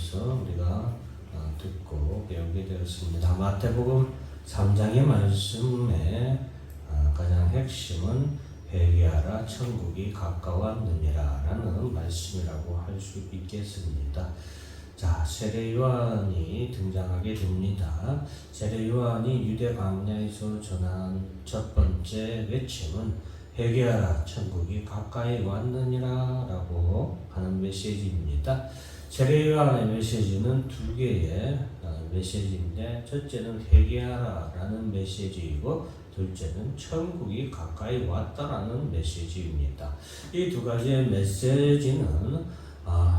대해서 우리가 듣고 배우게 되었습니다. 마태복음 3장의 말씀의 가장 핵심은 회개하라 천국이 가까웠느니라 라는 말씀이라고 할 수 있겠습니다. 자, 세례 요한이 등장하게 됩니다. 세례 요한이 유대 광야에서 전한 첫 번째 외침은 회개하라 천국이 가까이 왔느니라 라고 하는 메시지입니다. 세례 요한의 메시지는 두 개의 메시지인데, 첫째는 회개하라 라는 메시지이고 둘째는 천국이 가까이 왔다라는 메시지입니다. 이 두 가지의 메시지는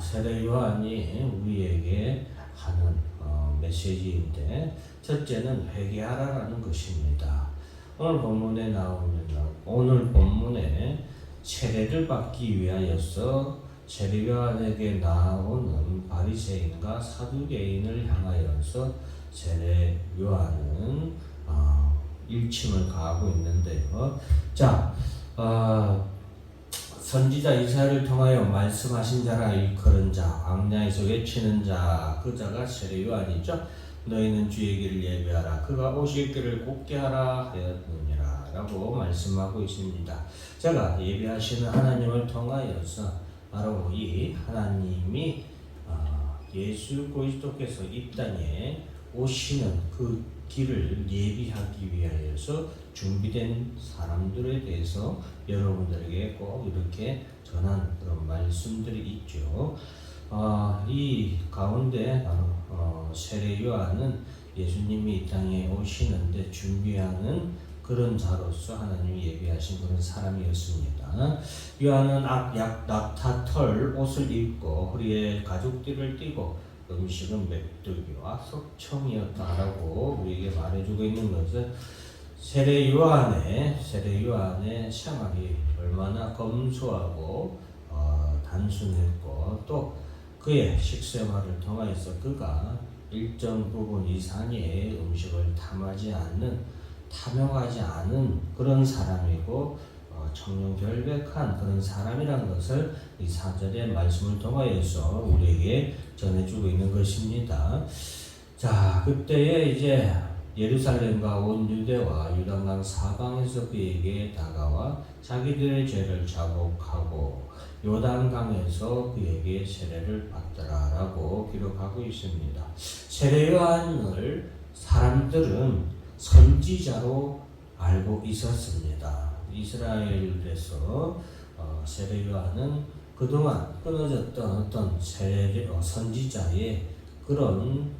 세례 요한이 우리에게 하는 메시지인데, 첫째는 회개하라라는 것입니다. 오늘 본문에 세례를 받기 위하여서 세례 요한에게 나오는 바리새인과 사두개인을 향하여서 세례 요한은 일침을 가하고 있는데요. 자, 선지자 이사야를 통하여 말씀하신 자라 일컬은 자, 광야에서 외치는 자, 그 자가 세례 요한이죠. 너희는 주의 길을 예비하라, 그가 오실 길을 곧게 하라 하였느니라 라고 말씀하고 있습니다. 제가 예비하시는 하나님을 통하여서 바로 이 하나님이 예수 그리스도께서 이 땅에 오시는 그 길을 예비하기 위하여서 준비된 사람들에 대해서 여러분들에게 꼭 이렇게 전한 그런 말씀들이 있죠. 이 가운데 세례 요한은 예수님이 이 땅에 오시는데 준비하는 그런 자로서 하나님이 예비하신 그런 사람이었습니다. 요한은 낙타털 옷을 입고 허리에 가죽띠를 띠고 음식은 메뚜기와 석청이었다라고 우리에게 말해주고 있는 것은 세례 요한의 생활이 얼마나 검소하고 단순했고, 또 그의 식생활을 통하여서 그가 일정 부분 이상의 음식을 탐욕하지 않은 그런 사람이고 청렴결백한 그런 사람이라는 것을 이 4절의 말씀을 통하여서 우리에게 전해주고 있는 것입니다. 자, 그때에 이제 예루살렘과 온 유대와 요단강 사방에서 그에게 다가와 자기들의 죄를 자복하고 요단강에서 그에게 세례를 받더라라고 기록하고 있습니다. 세례 요한을 사람들은 선지자로 알고 있었습니다. 이스라엘에서 세례 요한은 그동안 끊어졌던 어떤 선지자의 그런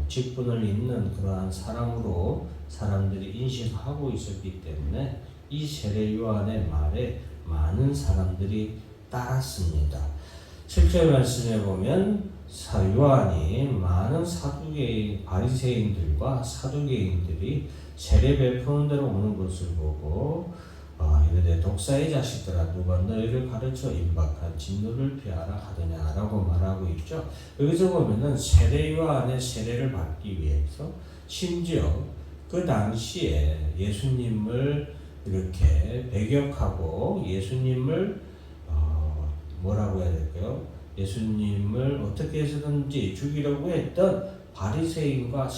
직분을 잇는 그러한 사람으로 사람들이 인식하고 있었기 때문에 이 세례 요한의 말에 많은 사람들이 따랐습니다. 7절 말씀에 보면 요한이 많은 바리새인들과 사두개인들이 세례 베푸는 데로 오는 것을 보고 이르되 독사의 자식들아, 누가 너희를 가르쳐 임박한 진노를 피하라 하더냐라고 말하고 있죠. 여기서 보면은 세례 요한의 세례를 받기 위해서 심지어 그 당시에 예수님을 이렇게 배격하고 예수님을 뭐라고 해야 될까요? 예수님을 어떻게 해서든지 죽이려고 했던 바리새인과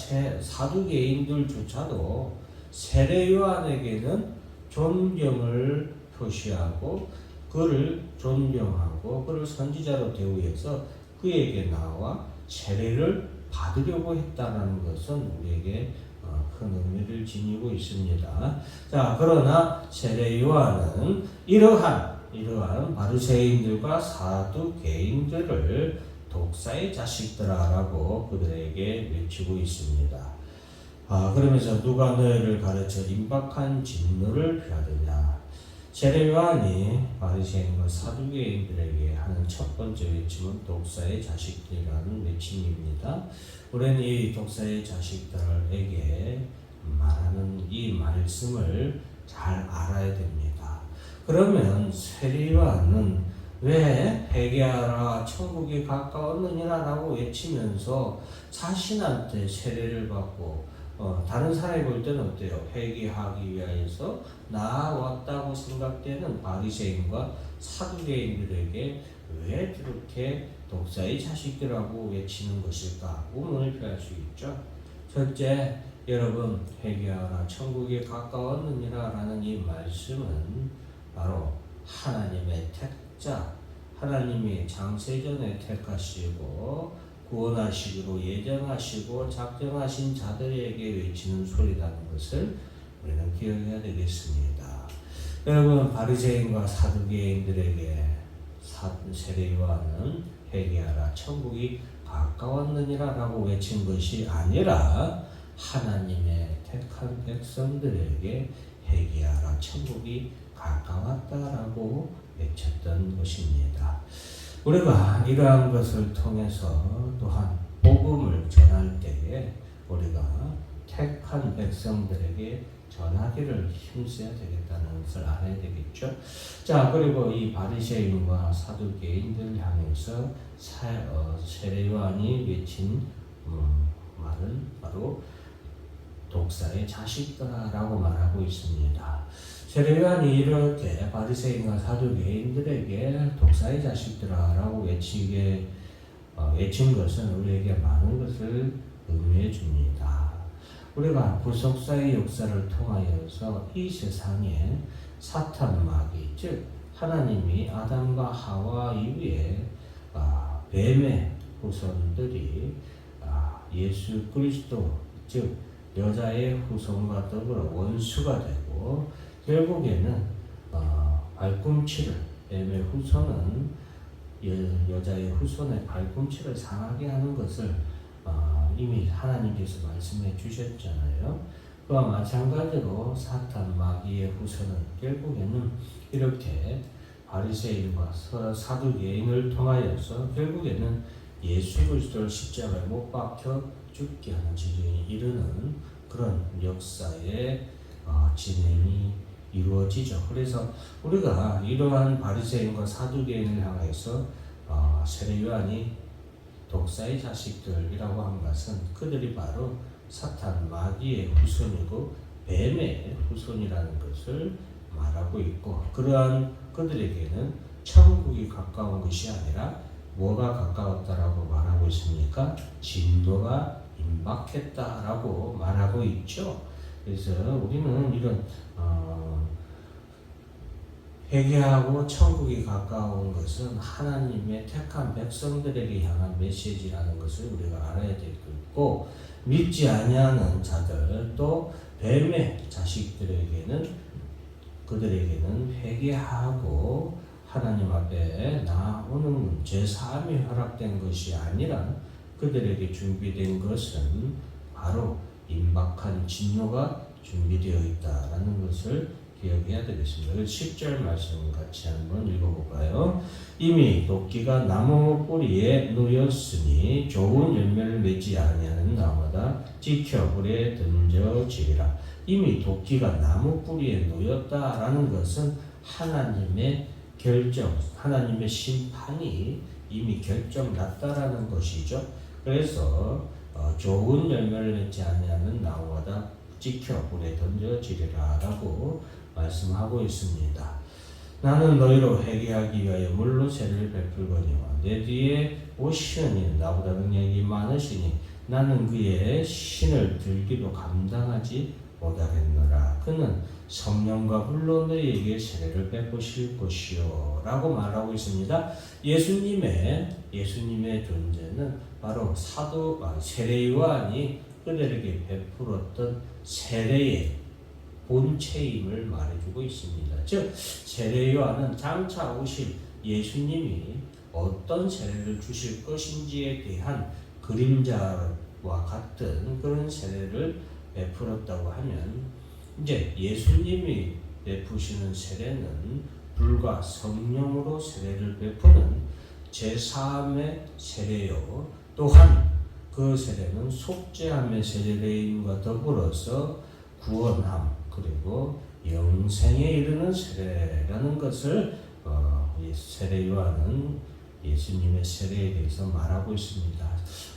사두개인들조차도 세례 요한에게는 존경을 표시하고 그를 존경하고 그를 선지자로 대우해서 그에게 나와 세례를 받으려고 했다는 것은 우리에게 큰 의미를 지니고 있습니다. 자, 그러나 세례 요한은 이러한 바리새인들과 사두개인들을 독사의 자식들아라고 그들에게 외치고 있습니다. 그러면서 누가 너희를 가르쳐 임박한 진노를 피하느냐. 세례 요한이 바리새인과 사두개인들에게 하는 첫 번째 외침은 독사의 자식들이라는 외침입니다. 우리는 이 독사의 자식들에게 말하는 이 말씀을 잘 알아야 됩니다. 그러면 세례 요한은 왜 회개하라 천국이 가까웠느니라라고 외치면서 자신한테 세례를 받고 다른 사람이 볼 때는 어때요? 회개하기 위하여서 나아왔다고 생각되는 바리새인과 사두개인들에게 왜 그렇게 독사의 자식들하고 외치는 것일까? 의문을 표할 수 있죠. 첫째, 여러분 회개하라 천국이 가까웠느니라 라는 이 말씀은 바로 하나님의 택자, 하나님이 장세전에 택하시고 구원하시기로 예정하시고 작정하신 자들에게 외치는 소리라는 것을 우리는 기억해야 되겠습니다. 여러분 바리새인과 사두개인들에게 세례 요한은 회개하라 천국이 가까웠느니라 라고 외친 것이 아니라 하나님의 택한 백성들에게 회개하라 천국이 가까웠다라고 외쳤던 것입니다. 우리가 이러한 것을 통해서 또한 복음을 전할 때에 우리가 택한 백성들에게 전하기를 힘써야 되겠다는 것을 알아야 되겠죠. 자, 그리고 이 바리새인과 사두개인들 향해서 세례 요한이 외친 말은 바로 독사의 자식들아라고 말하고 있습니다. 세례 요한이 이렇게 바리새인과 사두개인들에게 독사의 자식들아라고 외친 것은 우리에게 많은 것을 의미해 줍니다. 우리가 구속사의 역사를 통하여서 이 세상에 사탄 마귀, 즉 하나님이 아담과 하와 이후에 뱀의 후손들이 예수 그리스도, 즉 여자의 후손과 더불어 원수가 되고 결국에는 발꿈치를, 뱀의 후손은 여자의 후손의 발꿈치를 상하게 하는 것을 이미 하나님께서 말씀해 주셨잖아요. 그와 마찬가지로 사탄 마귀의 후손은 결국에는 이렇게 바리새인과 사두개인을 통하여서 결국에는 예수 그리스도를 십자가에 못 박혀 죽게 하는 지경에 이르는 그런 역사의 진행이 이루어지죠. 그래서 우리가 이러한 바리새인과 사두개인을 향해서 세례 요한이 독사의 자식들이라고 한 것은 그들이 바로 사탄 마귀의 후손이고 뱀의 후손이라는 것을 말하고 있고, 그러한 그들에게는 천국이 가까운 것이 아니라 뭐가 가까웠다라고 말하고 있습니까? 진노가 임박했다라고 말하고 있죠. 그래서 우리는 이런 회개하고 천국이 가까운 것은 하나님의 택한 백성들에게 향한 메시지라는 것을 우리가 알아야 되겠고, 믿지 아니하는 자들 또 뱀의 자식들에게는 그들에게는 회개하고 하나님 앞에 나오는 제사함이 허락된 것이 아니라 그들에게 준비된 것은 바로 임박한 진노가 준비되어 있다라는 것을 기억해야 되겠습니다. 10절 말씀 같이 한번 읽어볼까요? 이미 도끼가 나무 뿌리에 놓였으니 좋은 열매를 맺지 아니하는 나무마다 지켜 불에 던져지리라. 이미 도끼가 나무 뿌리에 놓였다라는 것은 하나님의 결정, 하나님의 심판이 이미 결정났다라는 것이죠. 그래서 좋은 열매를 맺지 아니하는 나무마다 지켜 불에 던져지리라라고 말씀하고 있습니다. 나는 너희로 회개하기 위하여 물로 세례를 베풀거니와 내 뒤에 오시니 나보다 능력이 많으시니 나는 그의 신을 들기도 감당하지 못하겠노라. 그는 성령과 불로 너희에게 세례를 베푸실 것이요 라고 말하고 있습니다. 예수님의 존재는 바로 세례 요한이 그들에게 베풀었던 세례의 본체임을 말해주고 있습니다. 즉 세례 요한은 장차 오실 예수님이 어떤 세례를 주실 것인지에 대한 그림자와 같은 그런 세례를 베풀었다고 하면, 이제 예수님이 베푸시는 세례는 불과 성령으로 세례를 베푸는 제3의 세례요, 또한 그 세례는 속죄함의 세례임과 더불어서 구원함 그리고 영생에 이르는 세례라는 것을 세례 요한은 예수님의 세례에 대해서 말하고 있습니다.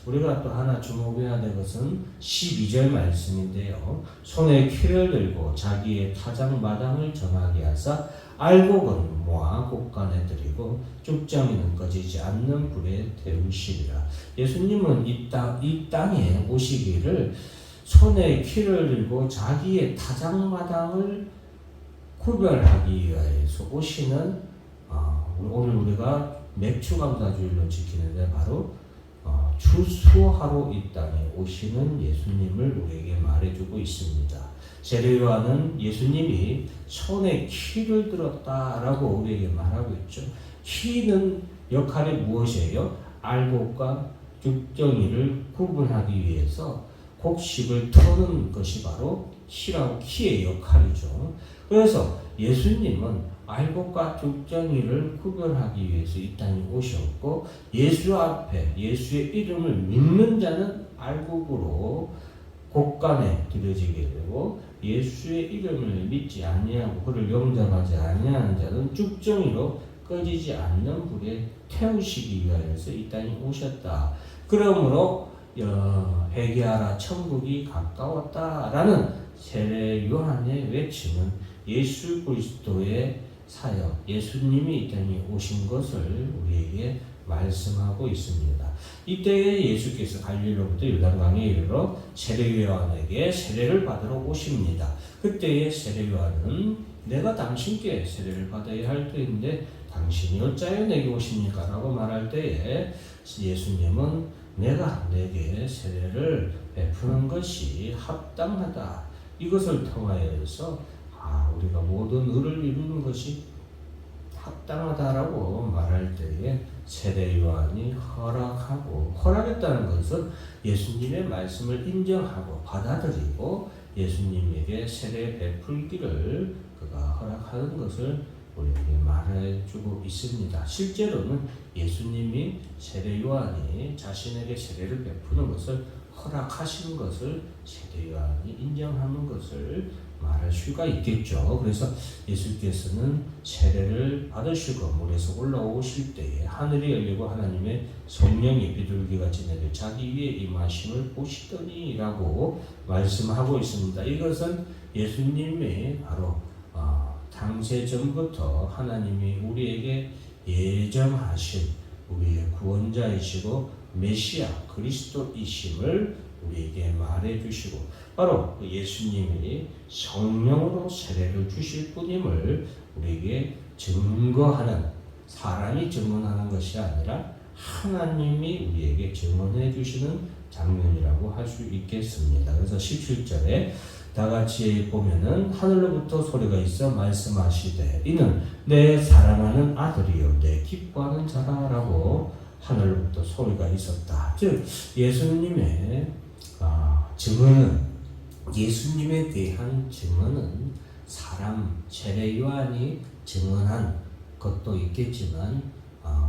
우리가 또 하나 주목해야 될 것은 12절 말씀인데요. 손에 키를 들고 자기의 타작마당을 정하게 하사 알곡은 모아 곳간에 들이고 쭉정이는 꺼지지 않는 불에 태우시리라. 예수님은 이 땅에 오시기를 손에 키를 들고 자기의 타작마당을 구별하기 위해서 오시는, 오늘 우리가 맥주감사주일로 지키는데 바로 추수하러 이 땅에 오시는 예수님을 우리에게 말해주고 있습니다. 세례요한은 예수님이 손에 키를 들었다라고 우리에게 말하고 있죠. 키는 역할이 무엇이에요? 알곡과 쭉정이를 구분하기 위해서 곡식을 터는 것이 바로 키의 역할이죠. 그래서 예수님은 알곡과 쭉정이를 구별하기 위해서 이 땅에 오셨고, 예수 앞에 예수의 이름을 믿는 자는 알곡으로 곳간에 들여지게 되고, 예수의 이름을 믿지 아니하고 그를 영접하지 아니하는 자는 쭉정이로 꺼지지 않는 불에 태우시기 위하여서 이 땅에 오셨다. 그러므로 회개하라 천국이 가까웠다라는 세례 요한의 외침은 예수 그리스도의 사역, 예수님이 이 땅에 오신 것을 우리에게 말씀하고 있습니다. 이때에 예수께서 갈릴리로부터 요단강에 이르러 세례 요한에게 세례를 받으러 오십니다. 그때의 세례 요한은 내가 당신께 세례를 받아야 할 때인데 당신이 어찌하여 내게 오십니까? 라고 말할 때에 예수님은 내가 내게 세례를 베푸는 것이 합당하다. 이것을 통하여서 우리가 모든 의를 이루는 것이 합당하다라고 말할 때에 세례 요한이 허락했다는 것은 예수님의 말씀을 인정하고 받아들이고 예수님에게 세례 베풀기를 그가 허락하는 것을 우리에게 말해주고 있습니다. 실제로는 예수님이 세례 요한이 자신에게 세례를 베푸는 것을 허락하신 것을 세례 요한이 인정하는 것을 말할 수가 있겠죠. 그래서 예수께서는 세례를 받으시고 물에서 올라오실 때에 하늘이 열리고 하나님의 성령이 비둘기같이 내려 자기 위에 임하심을 보시더니 라고 말씀하고 있습니다. 이것은 예수님이 바로 당세 전부터 하나님이 우리에게 예정하신 우리의 구원자이시고 메시아 그리스도이심을 우리에게 말해주시고 바로 예수님이 성령으로 세례를 주실 분임을 우리에게 증거하는, 사람이 증언하는 것이 아니라 하나님이 우리에게 증언해 주시는 장면이라고 할 수 있겠습니다. 그래서 17절에 다 같이 보면은 하늘로부터 소리가 있어 말씀하시되 이는 내 사랑하는 아들이요 내 기뻐하는 자라라고 하늘로부터 소리가 있었다. 즉 예수님의 증언은, 예수님에 대한 증언은 세례 요한이 증언한 것도 있겠지만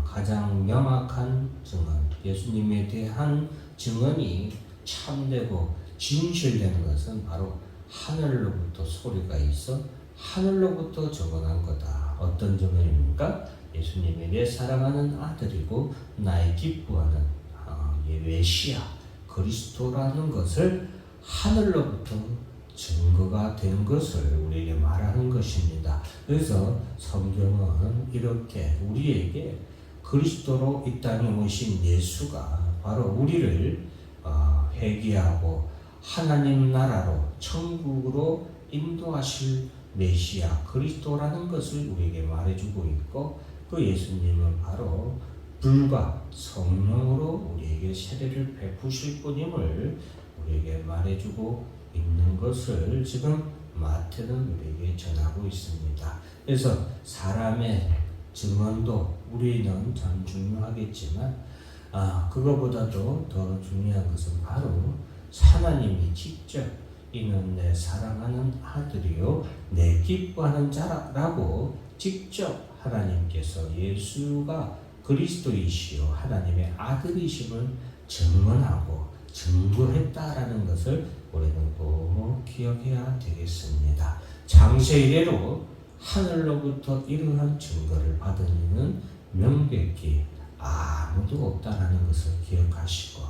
가장 명확한 증언, 예수님에 대한 증언이 참되고 진실된 것은 바로 하늘로부터 소리가 있어 하늘로부터 증언한 거다. 어떤 증언입니까? 예수님이 내 사랑하는 아들이고 나의 기뻐하는 메시아 그리스도라는 것을 하늘로부터 증거가 된 것을 우리에게 말하는 것입니다. 그래서 성경은 이렇게 우리에게 그리스도로 이 땅에 오신 예수가 바로 우리를 회개하고 하나님 나라로 천국으로 인도하실 메시아 그리스도라는 것을 우리에게 말해주고 있고, 그 예수님은 바로 불과 성령으로 우리에게 세례를 베푸실 분임을 우리에게 말해주고 있는 것을 지금 마태는 우리에게 전하고 있습니다. 그래서 사람의 증언도 우리는 참 중요하겠지만 그거보다도 더 중요한 것은 바로 하나님이 직접 이는 내 사랑하는 아들이요 내 기뻐하는 자라고 직접 하나님께서 예수가 그리스도이시요 하나님의 아들이심을 증언하고 증거했다라는 것을 우리는 꼭 기억해야 되겠습니다. 창세 이래로 하늘로부터 이러한 증거를 받은 이는 명백히 아무도 없다라는 것을 기억하시고,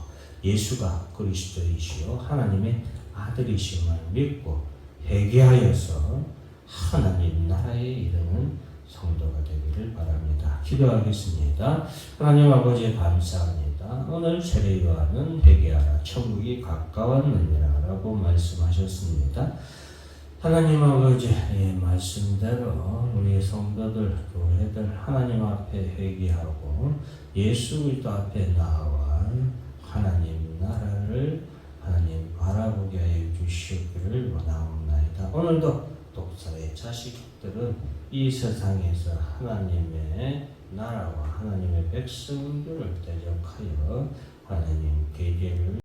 예수가 그리스도이시요 하나님의 아들이심을 믿고 회개하여서 하나님 나라에 이르는 성도가 되기를 바랍니다. 기도하겠습니다. 하나님 아버지 감사합니다. 오늘 세례요한은 회개하라 천국이 가까웠느니라 라고 말씀하셨습니다. 하나님 아버지의 말씀대로 우리 성도들, 교회들 하나님 앞에 회개하고 예수 그리스도 앞에 나와 하나님 나라를 하나님 바라보게 하여 주시기를 원하옵나이다. 오늘도 독사의 자식들은 이 세상에서 하나님의 나라와 하나님의 백성들을 대적하여 하나님 계계를